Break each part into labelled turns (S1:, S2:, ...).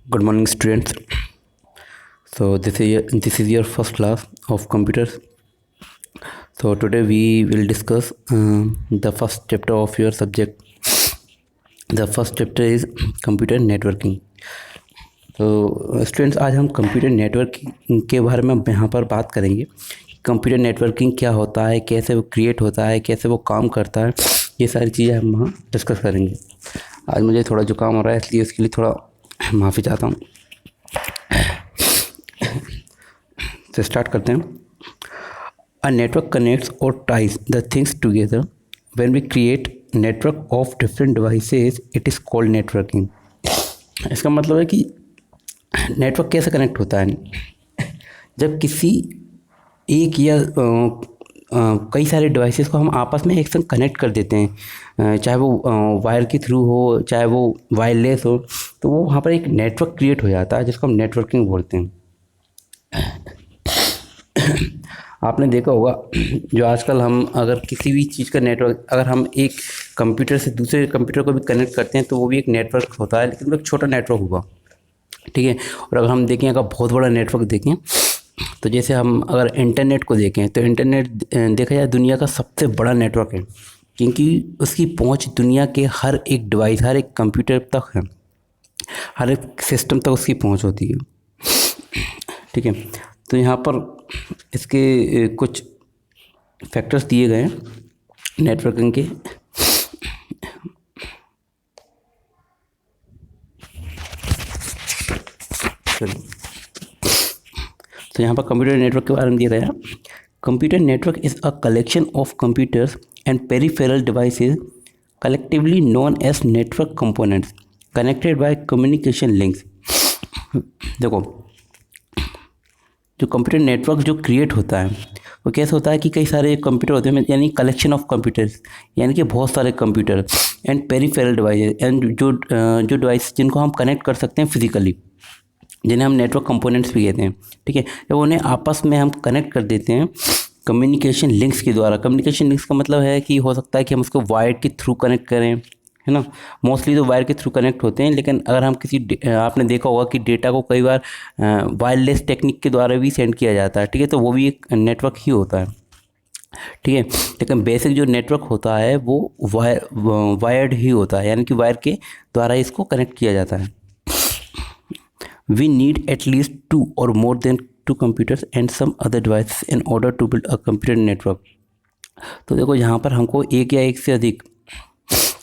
S1: Good morning, students. So this is your first class of computers. So today we will discuss the first chapter of your subject. The first chapter is computer networking. तो students, आज हम computer networking के बारे में यहाँ पर बात करेंगे। कंप्यूटर नेटवर्किंग क्या होता है, कैसे वो क्रिएट होता है, कैसे वो काम करता है, ये सारी चीज़ें हम वहाँ डिस्कस करेंगे। आज मुझे थोड़ा जुकाम हो रहा है, इसलिए उसके लिए थोड़ा माफ़ी चाहता हूँ। तो स्टार्ट करते हैं। अ नेटवर्क कनेक्ट्स और ties the things together. When we create network of different devices it is called networking. इसका मतलब है कि नेटवर्क कैसे कनेक्ट होता है। जब किसी एक या कई सारे डिवाइसेस को हम आपस में एक संग कनेक्ट कर देते हैं, चाहे वो वायर के थ्रू हो, चाहे वो वायरलेस हो, तो वो वहाँ पर एक नेटवर्क क्रिएट हो जाता है जिसको हम नेटवर्किंग बोलते हैं। आपने देखा होगा जो आजकल हम अगर किसी भी चीज़ का नेटवर्क, अगर हम एक कंप्यूटर से दूसरे कंप्यूटर को भी कनेक्ट करते हैं तो वो भी एक नेटवर्क होता है, लेकिन वो एक छोटा नेटवर्क होगा, ठीक है। और अगर हम देखें, अगर बहुत बड़ा नेटवर्क देखें, तो जैसे हम अगर इंटरनेट को देखें तो इंटरनेट देखा जाए दुनिया का सबसे बड़ा नेटवर्क है, क्योंकि उसकी पहुंच दुनिया के हर एक डिवाइस, हर एक कंप्यूटर तक है, हर एक सिस्टम तक उसकी पहुंच होती है, ठीक है। तो यहाँ पर इसके कुछ फैक्टर्स दिए गए हैं नेटवर्किंग के। तो यहाँ पर कंप्यूटर नेटवर्क के बारे में दिया गया है। Computer network is a collection of computers and peripheral devices collectively known as network components connected by communication links. देखो, जो कंप्यूटर नेटवर्क जो क्रिएट होता है वो कैसे होता है कि कई सारे कंप्यूटर होते हैं, यानी कलेक्शन ऑफ कंप्यूटर्स, यानी कि बहुत सारे computer and peripheral devices, and जो डिवाइस जिनको हम कनेक्ट कर सकते हैं फिजिकली, जिन्हें हम नेटवर्क कंपोनेंट्स भी कहते हैं, ठीक है। जब उन्हें आपस में हम कनेक्ट कर देते हैं कम्युनिकेशन लिंक्स के द्वारा। कम्युनिकेशन लिंक्स का मतलब है कि हो सकता है कि हम उसको वायर के थ्रू कनेक्ट करें, है ना। मोस्टली तो वायर के थ्रू कनेक्ट होते हैं, लेकिन अगर हम आपने देखा होगा कि डेटा को कई बार वायरलेस टेक्निक के द्वारा भी सेंड किया जाता है, ठीक है, तो वो भी एक नेटवर्क ही होता है, ठीक है। लेकिन बेसिक जो नेटवर्क होता है वो वायर्ड ही होता है, यानी कि वायर के द्वारा इसको कनेक्ट किया जाता है। We need at least 2 or more than 2 computers and some other devices in order to build a computer network। तो देखो, यहाँ पर हमको एक या एक से अधिक,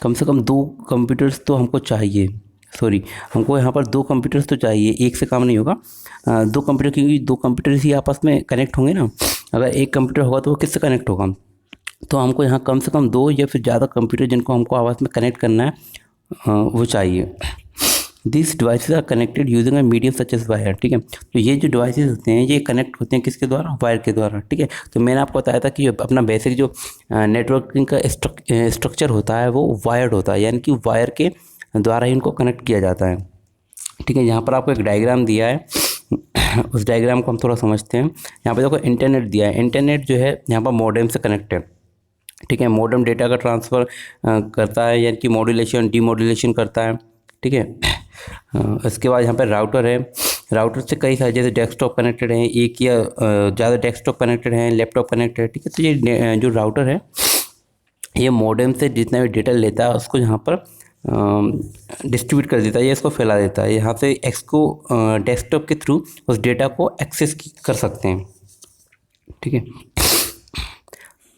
S1: कम से कम 2 कंप्यूटर्स तो हमको चाहिए। हमको यहाँ पर 2 कंप्यूटर्स तो चाहिए, एक से काम नहीं होगा। 2 कंप्यूटर, क्योंकि 2 कंप्यूटर्स ही आपस में कनेक्ट होंगे ना। अगर एक कंप्यूटर होगा तो वो किससे कनेक्ट होगा, तो हमको यहाँ कम से कम 2 या फिर ज़्यादा कंप्यूटर जिनको हमको आपस में कनेक्ट करना है वो चाहिए। This devices are connected using a medium such as wire, ठीक है। तो ये जो डिवाइसेस होते हैं ये कनेक्ट होते हैं किसके द्वारा, वायर के द्वारा, ठीक है। तो मैंने आपको बताया था कि अपना बेसिक जो नेटवर्किंग का स्ट्रक्चर होता है वो वायर्ड होता है, यानी कि वायर के द्वारा ही इनको कनेक्ट किया जाता है, ठीक है। यहाँ पर आपको एक डायग्राम दिया है, उस डायग्राम को हम थोड़ा समझते हैं। यहाँ पर देखो इंटरनेट दिया है। इंटरनेट जो है यहाँ पर मॉडेम से कनेक्ट है, ठीक है। मॉडेम डेटा का ट्रांसफ़र करता है, यानी कि मॉड्यूलेशन डीमॉड्यूलेशन करता है, ठीक है। इसके बाद यहाँ पर राउटर है। राउटर से कई सारे जैसे डेस्कटॉप कनेक्टेड हैं, एक या ज़्यादा डेस्कटॉप कनेक्टेड हैं, लैपटॉप कनेक्टेड है, ठीक है। तो ये जो राउटर है ये मॉडेम से जितना भी डेटा लेता है उसको यहाँ पर डिस्ट्रीब्यूट कर देता है, या इसको फैला देता है। यहाँ से इसको डेस्कटॉप के थ्रू उस डेटा को एक्सेस कर सकते हैं, ठीक है।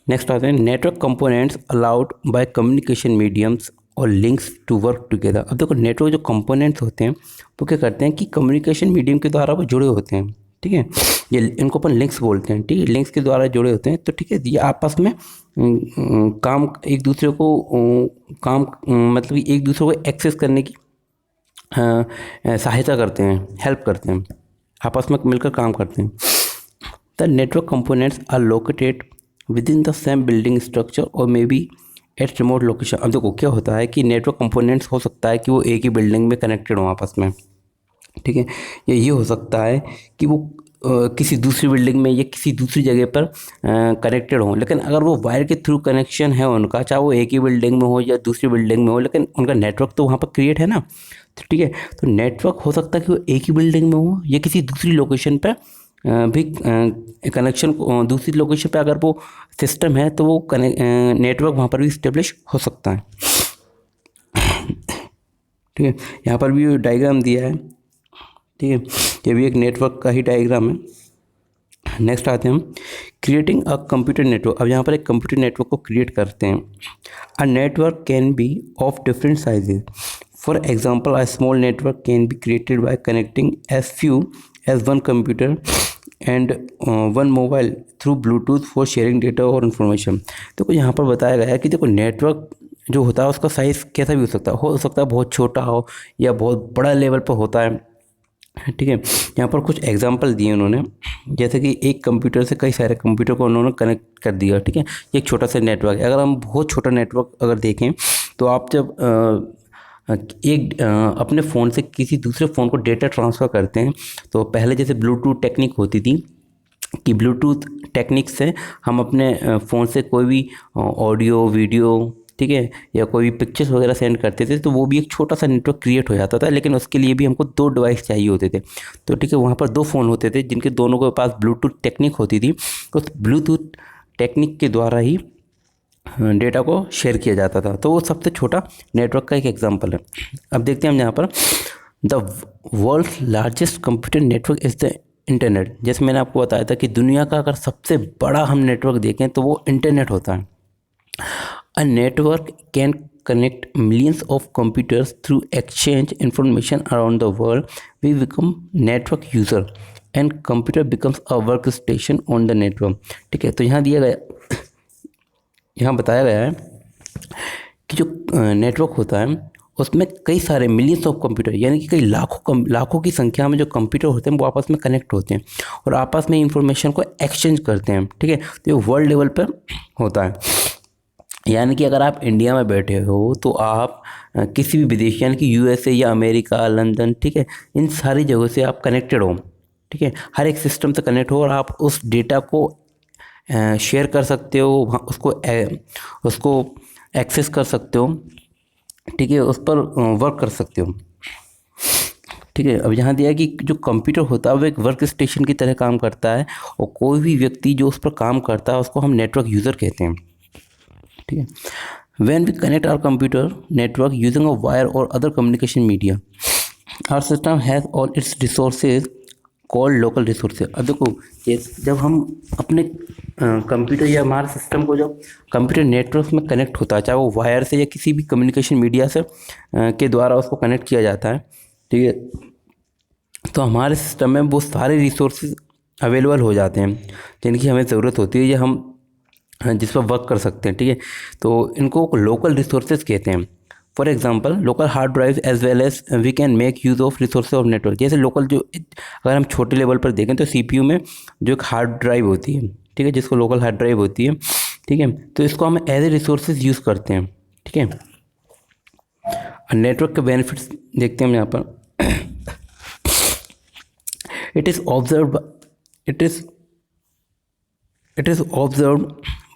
S1: नेक्स्ट आते हैं network components allowed by communication mediums और लिंक्स टू वर्क टुगेदर। अब देखो, नेटवर्क जो कंपोनेंट्स होते हैं वो क्या करते हैं कि कम्युनिकेशन मीडियम के द्वारा वो जुड़े होते हैं, ठीक है। ये इनको अपन लिंक्स बोलते हैं, ठीक है। लिंक्स के द्वारा जुड़े होते हैं, तो ठीक है, ये आपस में काम एक दूसरे को मतलब एक दूसरे को एक्सेस करने की सहायता करते हैं, हेल्प करते हैं, आपस में मिलकर काम करते हैं। The network components are located within the same building structure और may be at remote location. अब देखो क्या होता है कि नेटवर्क कंपोनेंट्स हो सकता है कि वो एक ही बिल्डिंग में कनेक्टेड हो आपस में, ठीक है। या ये हो सकता है कि वो किसी दूसरी बिल्डिंग में या किसी दूसरी जगह पर कनेक्टेड हों, लेकिन अगर वो वायर के थ्रू कनेक्शन है उनका, चाहे वो एक ही बिल्डिंग में हो या दूसरी बिल्डिंग में हो, लेकिन उनका नेटवर्क तो वहाँ पर क्रिएट है ना। तो ठीक है, तो नेटवर्क हो सकता है कि वो एक ही बिल्डिंग में हो या किसी दूसरी लोकेशन पर भी कनेक्शन, दूसरी लोकेशन पे अगर वो सिस्टम है तो वो नेटवर्क वहाँ पर भी इस्टेब्लिश हो सकता है। ठीक है, यहाँ पर भी डायग्राम दिया है। ठीक है, ये भी एक नेटवर्क का ही डायग्राम है। नेक्स्ट आते हैं हम क्रिएटिंग अ कंप्यूटर नेटवर्क। अब यहाँ पर एक कंप्यूटर नेटवर्क को क्रिएट करते हैं। A network can be of different sizes. For example a small network can be created by connecting as few as one computer and one mobile through bluetooth for sharing data और information. तो यहाँ पर बताया गया है कि देखो network जो होता है उसका साइज़ कैसा भी हो सकता है बहुत छोटा हो या बहुत बड़ा लेवल पर होता है। ठीक है, यहाँ पर कुछ एग्जांपल दिए उन्होंने, जैसे कि एक कंप्यूटर से कई सारे कंप्यूटर को उन्होंने कनेक्ट कर दिया। ठीक है, एक छोटा सा नेटवर्क है। अगर हम बहुत छोटा नेटवर्क अगर देखें तो आप जब अपने फ़ोन से किसी दूसरे फ़ोन को डेटा ट्रांसफ़र करते हैं तो पहले जैसे ब्लूटूथ टेक्निक होती थी कि ब्लूटूथ टेक्निक से हम अपने फ़ोन से कोई भी ऑडियो वीडियो, ठीक है, या कोई पिक्चर्स वगैरह सेंड करते थे तो वो भी एक छोटा सा नेटवर्क क्रिएट हो जाता था, लेकिन उसके लिए भी हमको 2 डिवाइस चाहिए होते थे। तो ठीक है, वहाँ पर 2 फ़ोन होते थे जिनके दोनों के पास ब्लूटूथ टेक्निक होती थी। तो उस ब्लूटूथ टेक्निक के द्वारा ही डेटा को शेयर किया जाता था। तो वो सबसे छोटा नेटवर्क का एक एग्जांपल है। अब देखते हैं हम यहाँ पर the world's largest computer network is the internet. जैसे मैंने आपको बताया था कि दुनिया का अगर सबसे बड़ा हम नेटवर्क देखें तो वो इंटरनेट होता है। अ network can connect millions of computers through exchange information around the world. We become network user and computer becomes a workstation on the network. ठीक है, तो यहाँ दिया गया, यहाँ बताया गया है कि जो नेटवर्क होता है उसमें कई सारे मिलियंस ऑफ कंप्यूटर यानी कि कई लाखों की संख्या में जो कंप्यूटर होते हैं वो आपस में कनेक्ट होते हैं और आपस में इंफॉर्मेशन को एक्सचेंज करते हैं। ठीक है, तो ये वर्ल्ड लेवल पर होता है। यानी कि अगर आप इंडिया में बैठे हो तो आप किसी भी विदेश यानी कि यूएसए या अमेरिका, लंदन, ठीक है, इन सारी जगहों से आप कनेक्टेड हो। ठीक है, हर एक सिस्टम से कनेक्ट हो और आप उस डेटा को शेयर कर सकते हो, उसको एक्सेस कर सकते हो। ठीक है, उस पर वर्क कर सकते हो। ठीक है, अब यहाँ दिया है कि जो कंप्यूटर होता है वो एक वर्क स्टेशन की तरह काम करता है और कोई भी व्यक्ति जो उस पर काम करता है उसको हम नेटवर्क यूज़र कहते हैं। ठीक है, when we connect our computer network using a wire or other communication media, our system has all its resources called local resources। अब देखो जब हम अपने कंप्यूटर या हमारे सिस्टम को जब कंप्यूटर नेटवर्क में कनेक्ट होता है, चाहे वो वायर से या किसी भी कम्युनिकेशन मीडिया से के द्वारा उसको कनेक्ट किया जाता है, ठीक है, तो हमारे सिस्टम में वो सारे रिसोर्सेज अवेलेबल हो जाते हैं जिनकी हमें ज़रूरत होती है या हम जिस पर वर्क कर सकते हैं। ठीक है, तो इनको लोकल रिसोर्सेज कहते हैं। For example local hard drive as well as we can make use of resources of network. जैसे लोकल जो अगर हम छोटे लेवल पर देखें तो सीपीयू में जो एक हार्ड ड्राइव होती है, ठीक है, जिसको लोकल हार्ड ड्राइव होती है, ठीक है, तो इसको हम एज ए रिसोर्सेज यूज़ करते हैं। ठीक है, नेटवर्क के बेनिफिट्स देखते हैं हम यहाँ पर। It is observed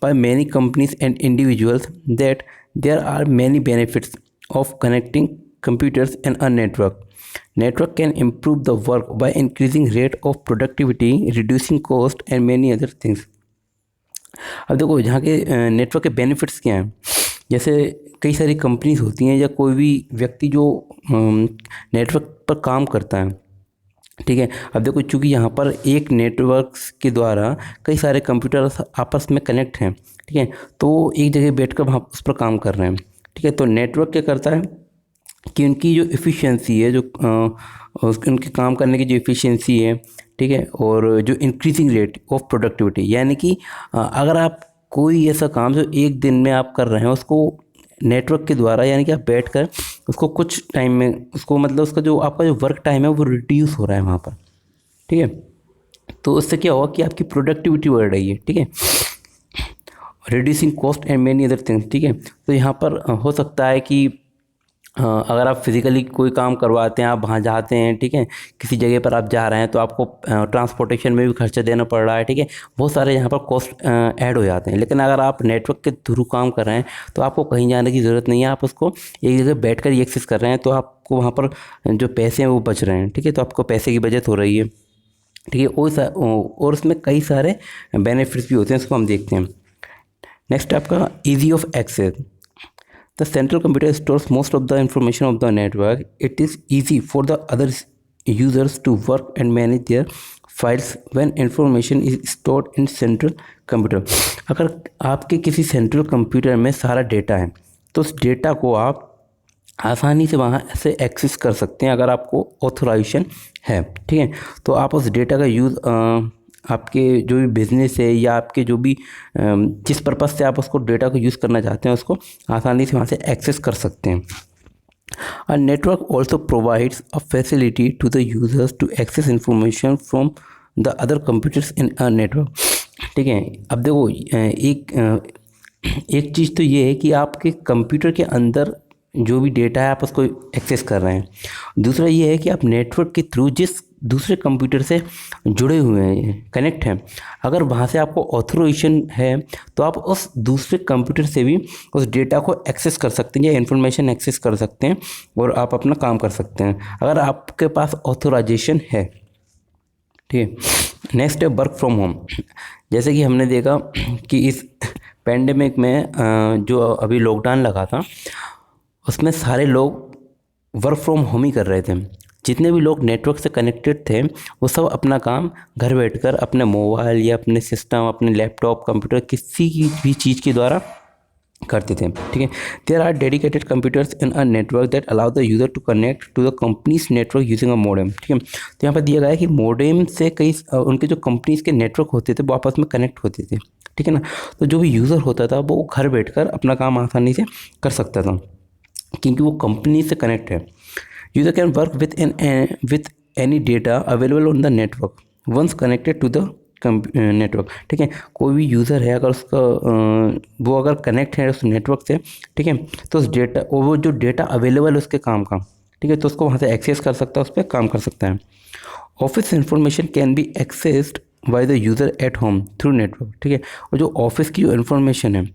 S1: by many companies and individuals that there are many benefits of connecting computers in a network. Network can improve the work by increasing rate of productivity, reducing cost and many other things. अब देखो यहाँ के network के benefits क्या हैं। जैसे कई सारी कंपनीज होती हैं या कोई भी व्यक्ति जो नेटवर्क पर काम करता है, ठीक है, अब देखो चूँकि यहाँ पर एक नेटवर्क के द्वारा कई सारे कंप्यूटर आपस में कनेक्ट हैं, ठीक है, तो एक जगह बैठकर वहाँ उस पर काम कर रहे हैं। ठीक है, तो नेटवर्क क्या करता है कि उनकी जो एफिशिएंसी है, जो उनके काम करने की जो एफिशिएंसी है, ठीक है, और जो इंक्रीजिंग रेट ऑफ प्रोडक्टिविटी, यानी कि अगर आप कोई ऐसा काम जो एक दिन में आप कर रहे हैं उसको नेटवर्क के द्वारा, यानी कि आप बैठकर उसको कुछ टाइम में उसको मतलब उसका जो आपका जो वर्क टाइम है वो रिड्यूस हो रहा है वहाँ पर। ठीक है, तो उससे क्या होगा कि आपकी प्रोडक्टिविटी बढ़ रही है। ठीक है, reducing cost and many other things. ठीक है, तो यहाँ पर हो सकता है कि अगर आप फिज़िकली कोई काम करवाते हैं, आप वहाँ जाते हैं, ठीक है, किसी जगह पर आप जा रहे हैं तो आपको ट्रांसपोर्टेशन में भी खर्चा देना पड़ रहा है, ठीक है, बहुत सारे यहाँ पर कॉस्ट ऐड हो जाते हैं। लेकिन अगर आप नेटवर्क के थ्रू काम कर रहे हैं तो आपको कहीं जाने की ज़रूरत नहीं है, आप उसको एक जगह बैठ कर ही एक्सेस कर रहे हैं, तो आपको वहाँ पर जो पैसे हैं वो बच रहे हैं, ठीक है, तो आपको पैसे की बचत हो रही है, ठीक है। और उसमें कई सारे बेनिफिट्स भी होते हैं, इसको हम देखते हैं। नेक्स्ट आपका easy of access. The central computer stores most of the information of the network. It is easy for the other users to work and manage their files when information is stored in central computer. अगर आपके किसी central computer में सारा data है तो उस data को आप आसानी से वहाँ से एक्सेस कर सकते हैं अगर आपको ऑथोराइजेशन है, ठीक है। तो आप उस डेटा का यूज़ आपके जो भी बिज़नेस है या आपके जो भी जिस पर्पज़ से आप उसको डेटा को यूज़ करना चाहते हैं उसको आसानी से वहाँ से एक्सेस कर सकते हैं। A network also provides a facility to the users to access information from the other computers in a network। ठीक है, अब देखो एक चीज़ तो ये है कि आपके कंप्यूटर के अंदर जो भी डेटा है आप उसको एक्सेस कर रहे हैं। दूसरा ये है कि आप नेटवर्क के थ्रू जिस दूसरे कंप्यूटर से जुड़े हुए हैं, कनेक्ट हैं, अगर वहाँ से आपको ऑथोराइजेशन है तो आप उस दूसरे कंप्यूटर से भी उस डेटा को एक्सेस कर सकते हैं या इन्फॉर्मेशन एक्सेस कर सकते हैं और आप अपना काम कर सकते हैं अगर आपके पास ऑथोराइजेशन है, ठीक है। नेक्स्ट है वर्क फ्रॉम होम। जैसे कि हमने देखा कि इस पैंडेमिक में जो अभी लॉकडाउन लगा था उसमें सारे लोग वर्क फ्रॉम होम ही कर रहे थे। जितने भी लोग नेटवर्क से कनेक्टेड थे वो सब अपना काम घर बैठकर अपने मोबाइल या अपने सिस्टम, अपने लैपटॉप, कंप्यूटर किसी की भी चीज़ के द्वारा करते थे, ठीक है। There are dedicated computers in a network that allow the user to connect to the company's network using a modem, ठीक है। तो यहाँ पर दिया गया है कि मॉडेम से कई उनके जो कंपनीज के नेटवर्क होते थे वो आपस में कनेक्ट होते थे, ठीक है ना। तो जो भी यूज़र होता था वो घर बैठकर अपना काम आसानी से कर सकता था क्योंकि वो कंपनी से कनेक्ट है। User can work with any data available on the network once connected to the network, ठीक है। कोई भी यूज़र है अगर उसका वो अगर कनेक्ट है उस नेटवर्क से, ठीक है, तो उस डेटा वो जो डेटा अवेलेबल है उसके काम का, ठीक है, तो उसको वहाँ से एक्सेस कर सकता है, उस पर काम कर सकता है। Office information can B accessed by the user at home through network, ठीक है। और जो ऑफिस की जो इन्फॉर्मेशन है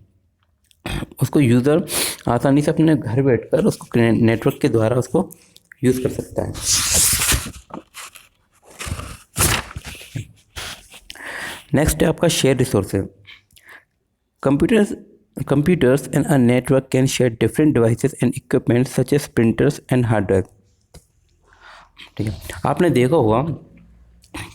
S1: उसको यूज़र आसानी से अपने घर बैठकर उसको नेटवर्क के द्वारा उसको यूज़ कर सकता है। नेक्स्ट है आपका share resources. Computers in a network can share different devices and equipment such as printers and hard drive, ठीक है। आपने देखा होगा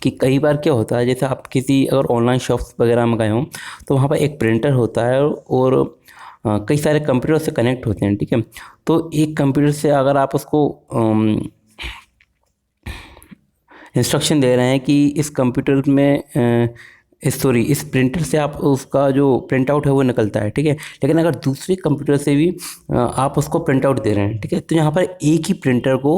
S1: कि कई बार क्या होता है, जैसे आप किसी अगर ऑनलाइन शॉप्स वगैरह में गए हों तो वहाँ पर एक प्रिंटर होता है और कई सारे कंप्यूटर से कनेक्ट होते हैं, ठीक है। तो एक कंप्यूटर से अगर आप उसको इंस्ट्रक्शन दे रहे हैं कि इस कंप्यूटर में इस प्रिंटर से आप उसका जो प्रिंट आउट है वो निकलता है, ठीक है। लेकिन अगर दूसरे कंप्यूटर से भी आप उसको प्रिंट आउट दे रहे हैं, ठीक है, तो यहाँ पर एक ही प्रिंटर को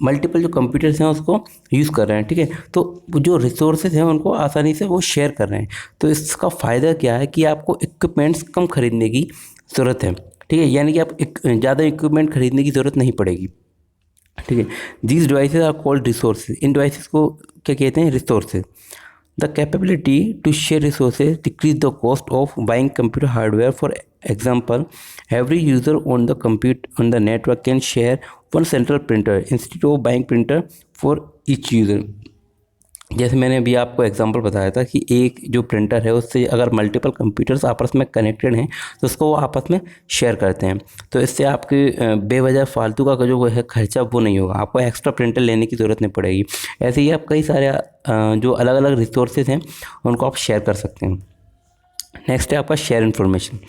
S1: मल्टीपल जो कंप्यूटर्स हैं उसको यूज़ कर रहे हैं, ठीक है। तो जो रिसोर्सेज हैं उनको आसानी से वो शेयर कर रहे हैं। तो इसका फ़ायदा क्या है कि आपको इक्विपमेंट्स कम खरीदने की ज़रूरत है, ठीक है, यानी कि आप ज़्यादा इक्विपमेंट खरीदने की ज़रूरत नहीं पड़ेगी, ठीक है। These devices are called resources. इन डिवाइसेस को क्या कहते हैं? Resources. The capability to share resources decrease the cost of buying computer hardware. For example, every user on the network can share one central printer instead of buying printer for each user. जैसे मैंने अभी आपको example बताया था कि एक जो printer है उससे अगर मल्टीपल कंप्यूटर्स आपस में कनेक्टेड हैं तो उसको वो आपस में शेयर करते हैं। तो इससे आपके बेवजह फालतू का जो है खर्चा वो नहीं होगा, आपको एक्स्ट्रा प्रिंटर लेने की ज़रूरत नहीं पड़ेगी। ऐसे ही आप कई सारे जो अलग अलग रिसोर्सेज हैं उनको आप शेयर कर सकते हैं। नेक्स्ट है आपका share information.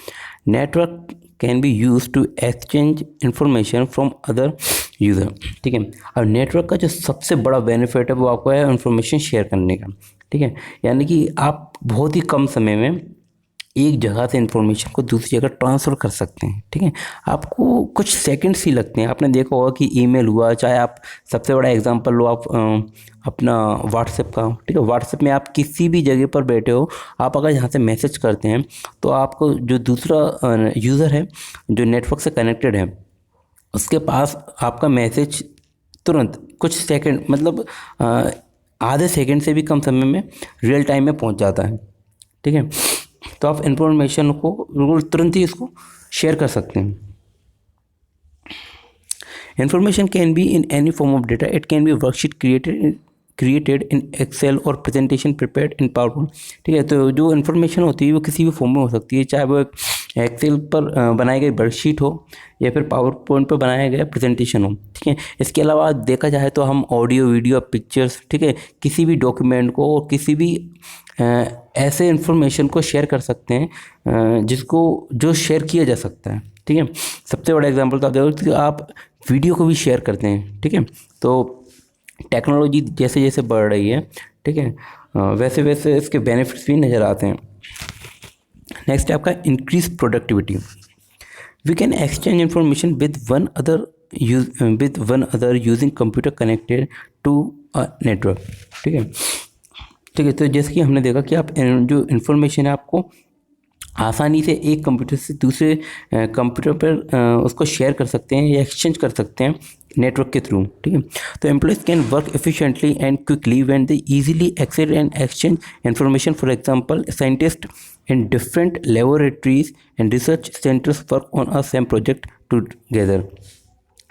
S1: Network can be use to exchange information from other user, ठीक है। और नेटवर्क का जो सबसे बड़ा बेनिफिट है वो आपको है इन्फॉर्मेशन शेयर करने का, ठीक है। यानी कि आप बहुत ही कम समय में एक जगह से इन्फॉर्मेशन को दूसरी जगह ट्रांसफ़र कर सकते हैं, ठीक है। आपको कुछ सेकंड्स ही लगते हैं। आपने देखा होगा कि ईमेल हुआ, चाहे आप सबसे बड़ा एग्जांपल लो आप अपना व्हाट्सएप का, ठीक है। व्हाट्सएप में आप किसी भी जगह पर बैठे हो, आप अगर यहाँ से मैसेज करते हैं तो आपको जो दूसरा यूज़र है जो नेटवर्क से कनेक्टेड है उसके पास आपका मैसेज तुरंत कुछ सेकंड मतलब आधे सेकंड से भी कम समय में रियल टाइम में पहुंच जाता है। ठीक है, तो आप इंफॉर्मेशन को बिल्कुल तुरंत ही इसको शेयर कर सकते हैं। Information can be in any form of data, it can be worksheet created in Excel और प्रेजेंटेशन प्रिपेयर्ड इन पावरपॉइंट। ठीक है, तो जो इन्फॉर्मेशन होती है वो किसी भी फॉर्म में हो सकती है, चाहे वो एक एक्सेल पर बनाई गई वर्कशीट हो या फिर पावर पॉइंट पर बनाया गया प्रेजेंटेशन हो। ठीक है, इसके अलावा देखा जाए तो हम ऑडियो, वीडियो, पिक्चर्स, ठीक है, किसी भी डॉक्यूमेंट को और किसी भी ऐसे इन्फॉर्मेशन को शेयर कर सकते हैं जिसको जो शेयर किया जा सकता है। ठीक है, सबसे बड़ा एग्जांपल तो आप देखो कि आप वीडियो को भी शेयर करते हैं। ठीक है, तो टेक्नोलॉजी जैसे जैसे बढ़ रही है, ठीक है, वैसे वैसे इसके बेनिफिट्स भी नज़र आते हैं। नेक्स्ट है आपका increase productivity. We can exchange information with one other using computer connected to a network. ठीक है, ठीक है, तो जैसे कि हमने देखा कि आप जो इन्फॉर्मेशन है आपको आसानी से एक कंप्यूटर से दूसरे कंप्यूटर पर उसको शेयर कर सकते हैं या एक्सचेंज कर सकते हैं नेटवर्क के थ्रू। ठीक है, तो employees can work efficiently and quickly when they easily access and exchange information. For example, scientist in different laboratories and research centres work on a same project together.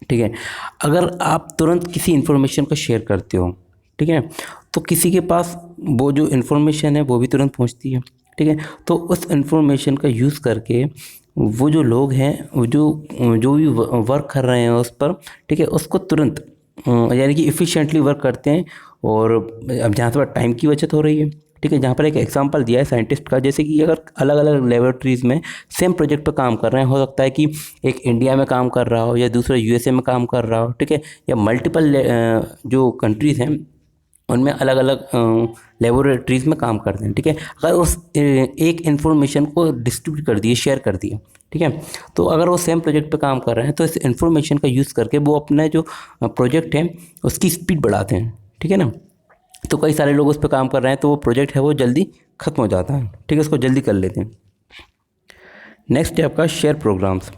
S1: ठीक है, अगर आप तुरंत किसी इन्फॉर्मेशन को शेयर करते हो, ठीक है, तो किसी के पास वो जो इन्फॉर्मेशन है वो भी तुरंत पहुंचती है। ठीक है, तो उस इन्फॉर्मेशन का यूज़ करके वो जो लोग हैं, वो जो भी वर्क कर रहे हैं उस पर, ठीक है, उसको तुरंत यानी कि इफ़िशिएंटली वर्क करते हैं। और अब जहाँ पर टाइम की बचत हो रही है, ठीक है, जहाँ पर एक एग्जांपल दिया है साइंटिस्ट का, जैसे कि अगर अलग अलग लेबोरेटरीज़ में सेम प्रोजेक्ट पर काम कर रहे हैं, हो सकता है कि एक इंडिया में काम कर रहा हो या दूसरा यूएसए में काम कर रहा हो, ठीक है, या मल्टीपल जो कंट्रीज़ हैं उनमें अलग अलग लेबोरेटरीज़ में काम करते हैं। ठीक है, अगर उस एक इन्फॉर्मेशन को डिस्ट्रीब्यूट कर दिए, शेयर कर दिए, ठीक है, तो अगर वो सेम प्रोजेक्ट पे काम कर रहे हैं तो इस इन्फॉर्मेशन का यूज़ करके वो अपना जो प्रोजेक्ट है उसकी स्पीड बढ़ाते हैं। ठीक है ना, तो कई सारे लोग उस पर काम कर रहे हैं तो वो प्रोजेक्ट है वो जल्दी ख़त्म हो जाता है। ठीक है, उसको जल्दी कर लेते हैं। नेक्स्ट है आपका share programs.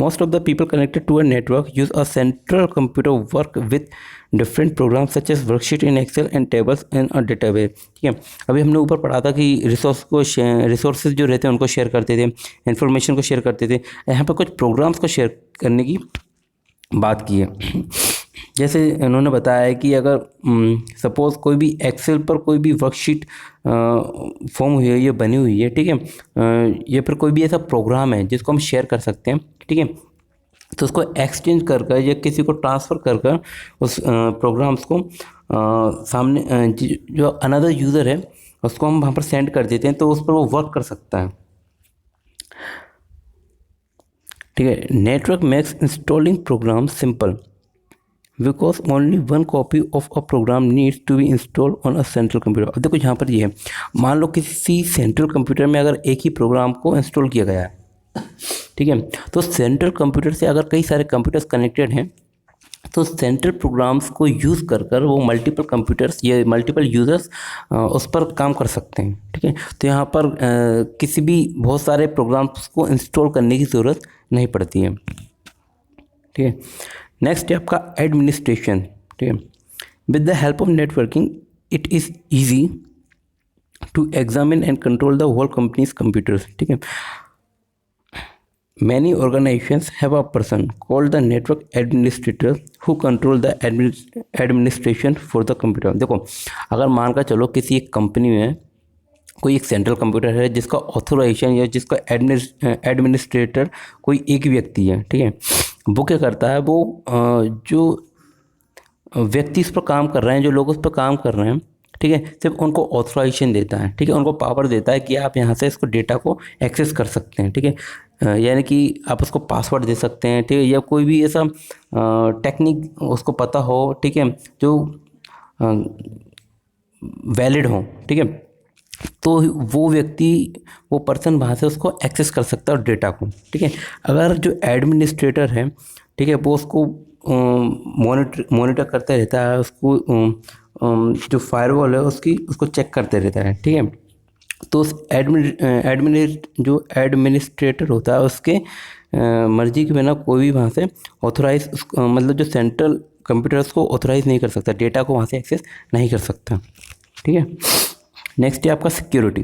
S1: Most of the people connected to a network use a central computer work with different program such as worksheet in Excel and tables in a database. ठीक है, अभी हमने ऊपर पढ़ा था कि रिसोर्सेज जो रहते हैं उनको शेयर करते थे, इन्फॉर्मेशन को शेयर करते थे। यहाँ पर कुछ प्रोग्राम्स को शेयर करने की बात की है। जैसे उन्होंने बताया है कि अगर सपोज़ कोई भी एक्सेल पर कोई भी वर्कशीट फॉर्म हुई है, ये बनी हुई है, ठीक है, या फिर कोई भी ऐसा प्रोग्राम है जिसको हम शेयर कर सकते हैं, ठीक है, तो उसको एक्सचेंज कर कर या किसी को ट्रांसफ़र कर कर उस प्रोग्राम्स को सामने जो अनदर यूज़र है उसको हम वहाँ पर सेंड कर देते हैं, तो उस पर वो वर्क कर सकता है। ठीक है, network makes installing program simple because only one copy of a program needs to be install on a central computer. अब देखो यहाँ पर ये है, मान लो किसी सेंट्रल कंप्यूटर में अगर एक ही प्रोग्राम को इंस्टॉल किया गया है, ठीक है, तो सेंट्रल कंप्यूटर से अगर कई सारे कंप्यूटर्स कनेक्टेड हैं तो सेंट्रल प्रोग्राम्स को यूज़ कर कर वो मल्टीपल कंप्यूटर्स या मल्टीपल यूज़र्स उस पर काम कर सकते हैं। ठीक है, तो यहाँ पर किसी भी बहुत सारे प्रोग्राम्स को इंस्टॉल करने की ज़रूरत नहीं पड़ती है। ठीक है, नेक्स्ट है आपका एडमिनिस्ट्रेशन। ठीक है, with the help of networking it is easy to examine and control the whole company's computers. ठीक है, Many organizations have a person called the network administrator who control the administration for the computer। देखो, अगर मान कर चलो किसी एक company में कोई एक सेंट्रल कंप्यूटर है जिसका ऑथोराइजेशन या जिसका एडमिनिस्ट्रेटर कोई एक व्यक्ति है, ठीक है, वो क्या करता है, वो जो व्यक्ति इस पर काम कर रहे हैं, जो लोग उस पर काम कर रहे हैं, ठीक है, सिर्फ उनको ऑथराइजेशन देता है। ठीक है, उनको पावर देता है कि आप यहाँ से इसको डेटा को एक्सेस कर सकते हैं। ठीक है, यानी कि आप उसको पासवर्ड दे सकते हैं, ठीक है, या कोई भी ऐसा टेक्निक उसको पता हो, ठीक है, जो वैलिड हो, ठीक है, तो वो व्यक्ति, वो पर्सन वहाँ से उसको एक्सेस कर सकता है डेटा को। ठीक है, अगर जो एडमिनिस्ट्रेटर है, ठीक है, वो उसको मॉनिटर करते रहता है, उसको जो फायरवॉल है उसको चेक करते रहता है। ठीक है, तो उस जो एडमिनिस्ट्रेटर होता है उसके मर्जी के बिना कोई भी वहाँ से ऑथोराइज मतलब जो सेंट्रल कंप्यूटर्स को ऑथोराइज नहीं कर सकता, डेटा को वहाँ से एक्सेस नहीं कर सकता। ठीक है। नेक्स्ट है आपका security.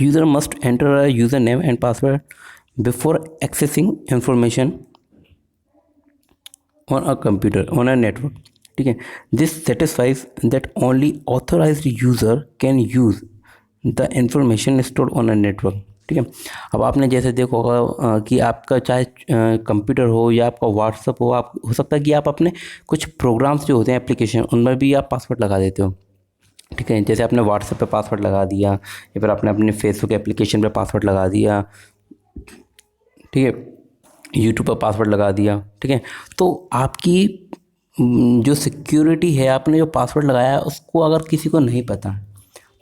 S1: User must enter a user name and password before accessing information on a computer on a network. ठीक है। This satisfies that only authorised user can use the information stored on a network. ठीक है। अब आपने जैसे देखा होगा कि आपका चाहे कंप्यूटर हो या आपका व्हाट्सअप हो, आप हो सकता है कि आप अपने कुछ प्रोग्राम्स जो होते हैं एप्लीकेशन, उनमें भी आप पासवर्ड लगा देते हो। ठीक है। जैसे आपने व्हाट्सएप पे पासवर्ड लगा दिया या फिर आपने अपने फेसबुक एप्लीकेशन पे पासवर्ड लगा दिया। ठीक है। यूट्यूब पर पासवर्ड लगा दिया। ठीक है। तो आपकी जो सिक्योरिटी है, आपने जो पासवर्ड लगाया है उसको अगर किसी को नहीं पता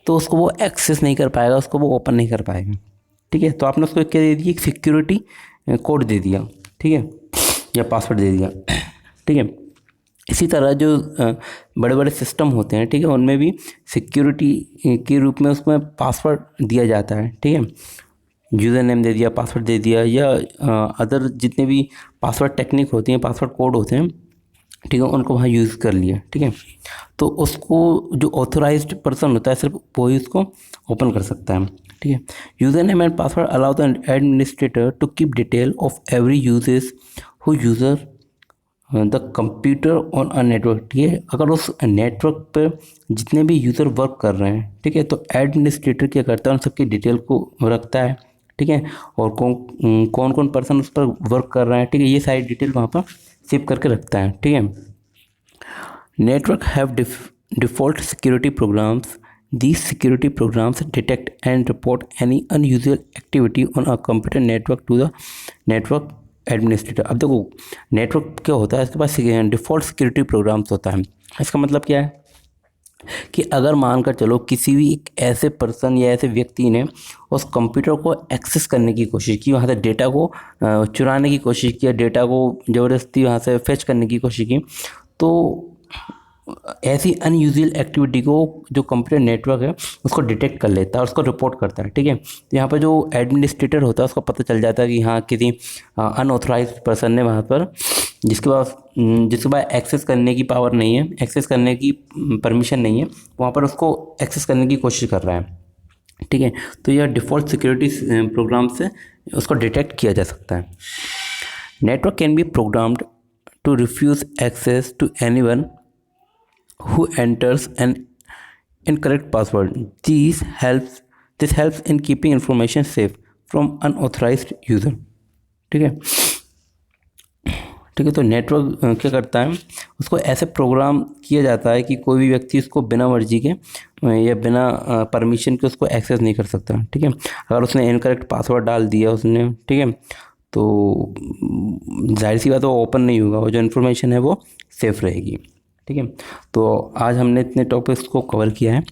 S1: तो उसको वो एक्सेस नहीं कर पाएगा, उसको वो ओपन नहीं कर पाएगा। ठीक है। तो आपने उसको क्या दे दिया, एक सिक्योरिटी कोड दे दिया। ठीक है, या पासवर्ड दे दिया। ठीक है। इसी तरह जो बड़े बड़े सिस्टम होते हैं, ठीक है, उनमें भी सिक्योरिटी के रूप में उसमें पासवर्ड दिया जाता है। ठीक है। यूज़र नेम दे दिया, पासवर्ड दे दिया, या अदर जितने भी पासवर्ड टेक्निक होती हैं, पासवर्ड कोड होते हैं, ठीक है, उनको वहाँ यूज़ कर लिया। ठीक है। तो उसको जो ऑथोराइज्ड पर्सन होता है सिर्फ वो ही उसको ओपन कर सकता है। ठीक है। User name and password allow the administrator to keep detail of every uses who user the computer on a network. ठीक है। अगर उस नेटवर्क पर जितने भी यूज़र वर्क कर रहे हैं, ठीक है, तो एडमिनिस्ट्रेटर क्या करता है, उन सबकी डिटेल को रखता है। ठीक है। और कौन कौन पर्सन उस पर वर्क कर रहे हैं, ठीक है, ये सारी डिटेल वहाँ पर सेव करके रखता है। ठीक है। Network have default security programs. These security programs detect and report any unusual activity on a computer network to the network administrator। अब देखो नेटवर्क क्या होता है, इसके पास डिफ़ॉल्ट सिक्योरिटी प्रोग्राम्स होता है। इसका मतलब क्या है कि अगर मानकर चलो किसी भी एक ऐसे पर्सन या ऐसे व्यक्ति ने उस कंप्यूटर को एक्सेस करने की कोशिश की, वहाँ से डेटा को चुराने की कोशिश की, डेटा को ज़बरदस्ती वहाँ से फेच करने की कोशिश की, तो ऐसी अनयूजुअल एक्टिविटी को जो कंप्यूटर नेटवर्क है उसको डिटेक्ट कर लेता है और उसको रिपोर्ट करता है। ठीक है। तो यहाँ पर जो एडमिनिस्ट्रेटर होता है उसको पता चल जाता है कि हाँ किसी अनऑथराइज्ड पर्सन ने वहाँ पर जिसके पास एक्सेस करने की पावर नहीं है, एक्सेस करने की परमिशन नहीं है, वहाँ पर उसको एक्सेस करने की कोशिश कर रहा है। ठीक है। तो यह डिफ़ॉल्ट सिक्योरिटी प्रोग्राम से उसको डिटेक्ट किया जा सकता है। Network can be programmed to refuse access to anyone who enters an incorrect password. This helps in keeping information safe from unauthorized user। ठीक है। ठीक है। तो नेटवर्क क्या करता है, उसको ऐसे प्रोग्राम किया जाता है कि कोई भी व्यक्ति उसको बिना मर्जी के या बिना परमिशन के उसको एक्सेस नहीं कर सकता। ठीक है। अगर उसने इनकरेक्ट पासवर्ड डाल दिया उसने, ठीक है, तो जाहिर सी बात है वो ओपन नहीं होगा, वो जो इन्फॉर्मेशन है वो सेफ रहेगी। ठीक है। तो आज हमने इतने टॉपिक्स को कवर किया है।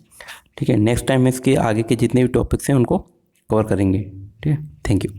S1: ठीक है। नेक्स्ट टाइम इसके आगे के जितने भी टॉपिक्स हैं उनको कवर करेंगे। ठीक है। Thank you.